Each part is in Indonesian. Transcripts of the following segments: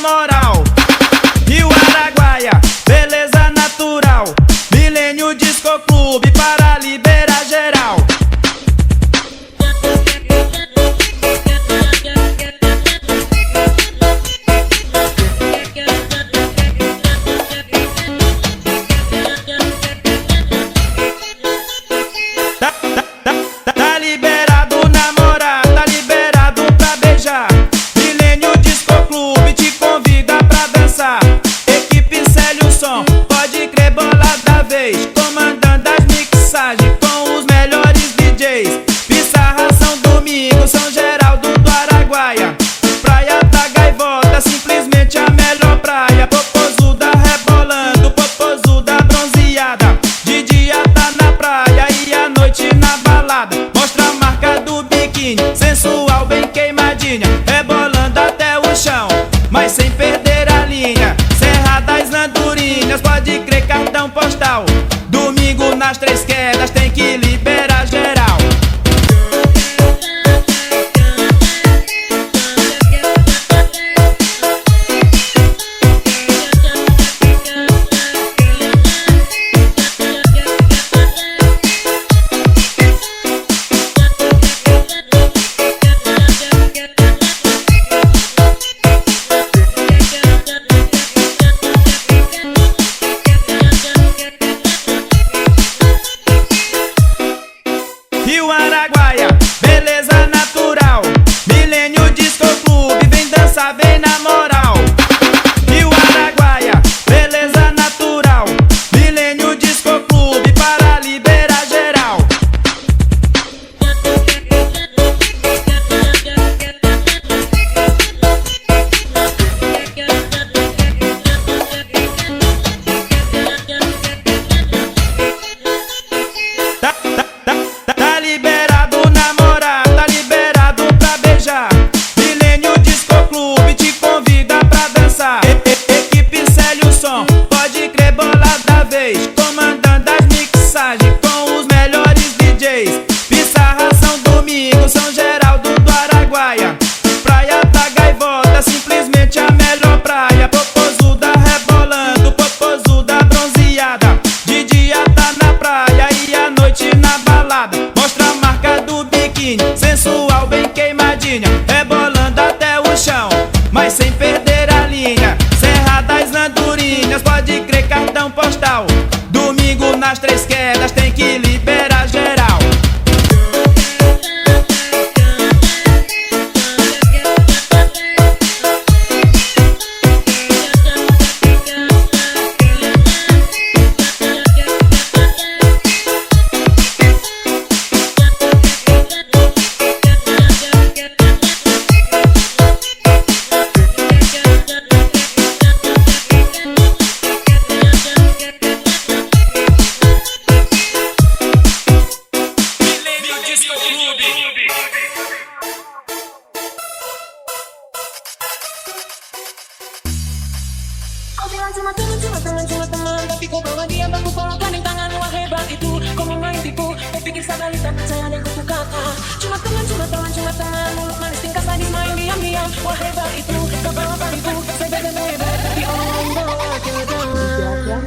moral. Rio Araguaia, beleza natural. Milênio Disco Clube para liberar geral. Tá liberado namorar, tá liberado pra beijar. Milênio Disco Clube te convida pra dançar. Equipe Célio Som, pode crer, bola da vez. Comandando as mixagens com os melhores DJs. Pissarra São Domingo, São Geraldo do Araguaia. Praia da Gaivota, simplesmente a melhor praia. Popozuda rebolando, popozuda bronzeada. De dia tá na praia e à noite na balada. Mostra a marca do biquíni, sensual, bem queimadinha. Rebolando até o chão, mas sem perder a linha. Serra das Andorinhas, pode crer, cartão postal. Domingo nas Três Quedas tem que liberar geral. Rio Araguaia, beleza natural. Milênio Disco Clube, vem dançar, vem na moral. Rio Araguaia, beleza natural. Milênio Disco Clube para liberar geral. Tá liberado namorar, tá liberado pra beijar. Milênio Disco Clube te convida pra dançar. Equipe Célio Som, pode crer, bola da vez. Comandando as mixagens com os melhores DJs. Pissarra São Domingo, São Geraldo do Araguaia. Praia da Gaivota, simplesmente a melhor praia. Popozuda rebolando, popozuda bronzeada. De dia tá na praia e à noite na balada. Mostra a marca do biquíni, sensual, bem queimadinha. Rebolando até o chão, mas sem perder a linha. Serra das Andorinhas, pode crer, cartão postal. Domingo nas Três Quedas tem que liberar geral. Cuma teman, tapi kau bawa dia baku polokan di tangan. Wah hebat itu, kau mau main tipu. Kau pikir sadari tak percaya dan kau kata. Cuma teman, mulut manis tingkah sadis main diam-diam. Wah hebat itu, kau bawa panipu. Saya beda-beda, tapi orang bawa kedalam.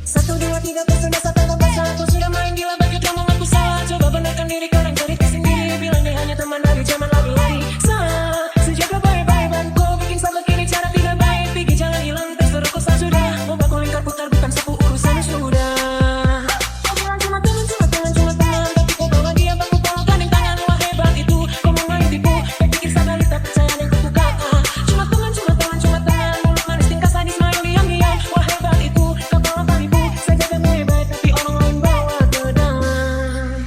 1, 2, 3, kau sudah satu bahasa. Kau sudah main gila bagi kamu mengaku salah. Coba benarkan diri kau dan cari sendiri. Bilang dia hanya teman dari zaman lari-lari. Salah, sejak kau bye-bye ban kau bikin sabar kini cara tidak baik. Pikir jangan hilang terserah kau sudah. Mau bakul lingkar putar bukan sapu urusan sudah. Kau bilang cuma teman, tapi kau bawa dia baku polokan di tangan. Wah hebat itu, kau mau main tipu. Kau pikir sadari tak percaya dan kau kata. Cuma teman, mulut manis tingkah sadis main diam-diam. Wah hebat itu, kau bawa panipu. Saya jaga baik-baik tapi orang lain bawa ke dalam.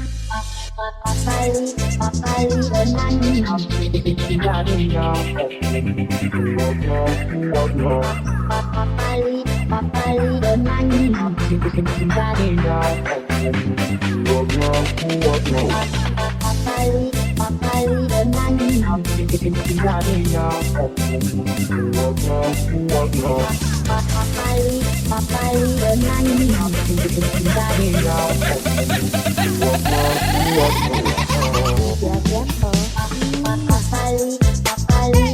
Papali bernyanyi. Papali bernyanyi. Papali bernyanyi. Papali bernyanyi. Papali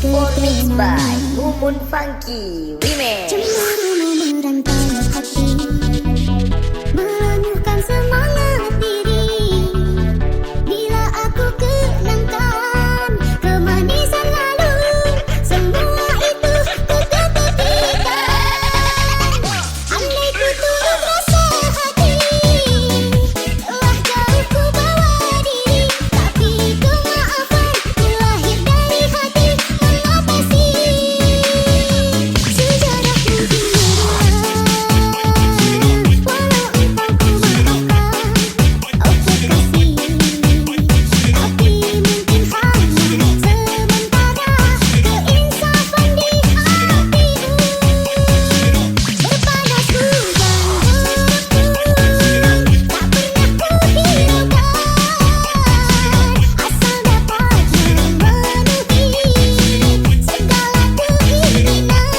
Remix by Mumun Funky Remix. Cemburu merantai hati, menyukan semangat diri. Bila aku kenangkan kemanisan lalu, semua itu kuketepikan. Andai ku turut rasa hati, telah jauh ku bawa diri, tapi kemaafan lahir dari hati mengatasi sejarah mungkin berulang. Walau engkau ku maafkan, oh kekasih, tapi mungkin hanya sementara keinsafan di hatimu. Berpanas hujan berhembus, tak pernah ku hiraukan, asal dapat memenuhi segala keinginan.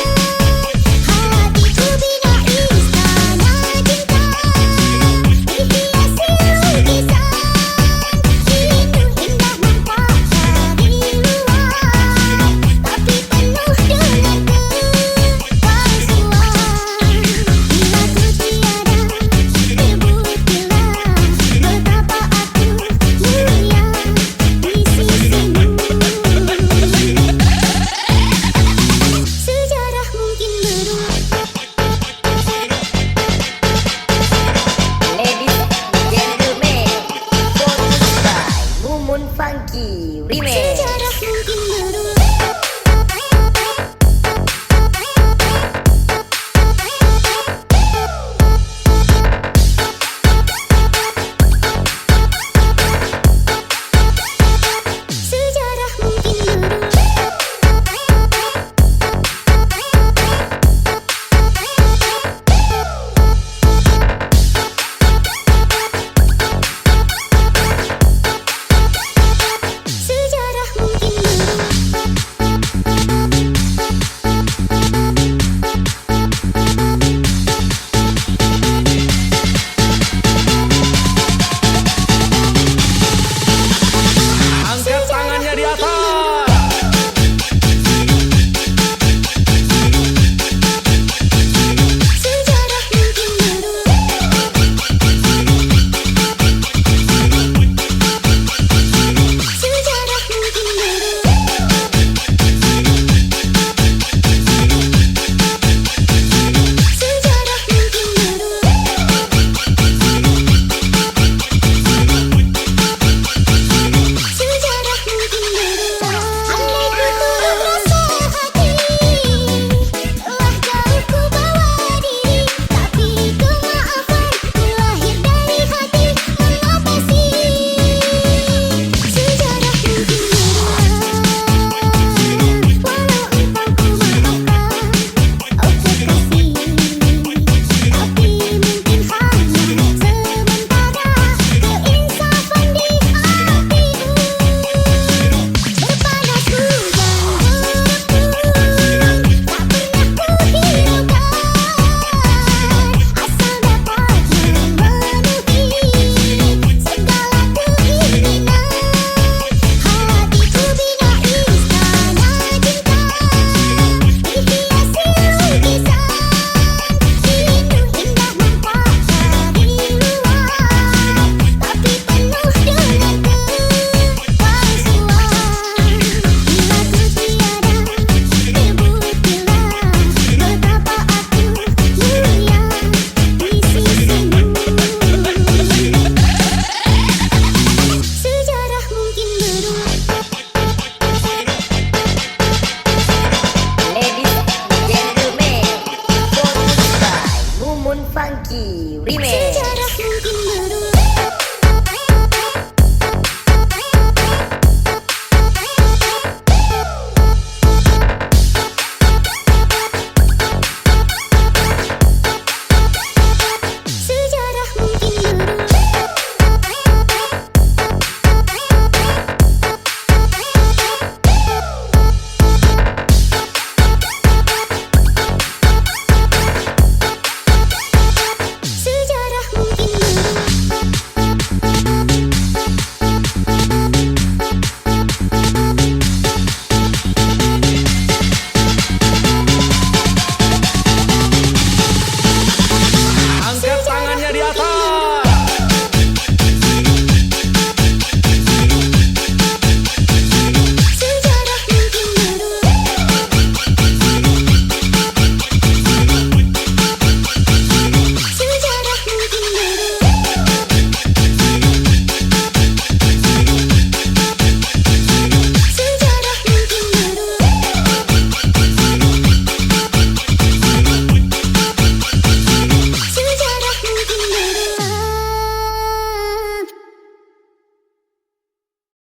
Hatiku bina istana cinta, dihiasi lukisan, indah nampak dari luar, tapi penuh dengan kepalsuan. Bila ku tiada, terbuktilah betapa aku mulia di sisimu. Sejarah mungkin berulang. Ladies and gentlemen, Remix by Mumun Funky Remix.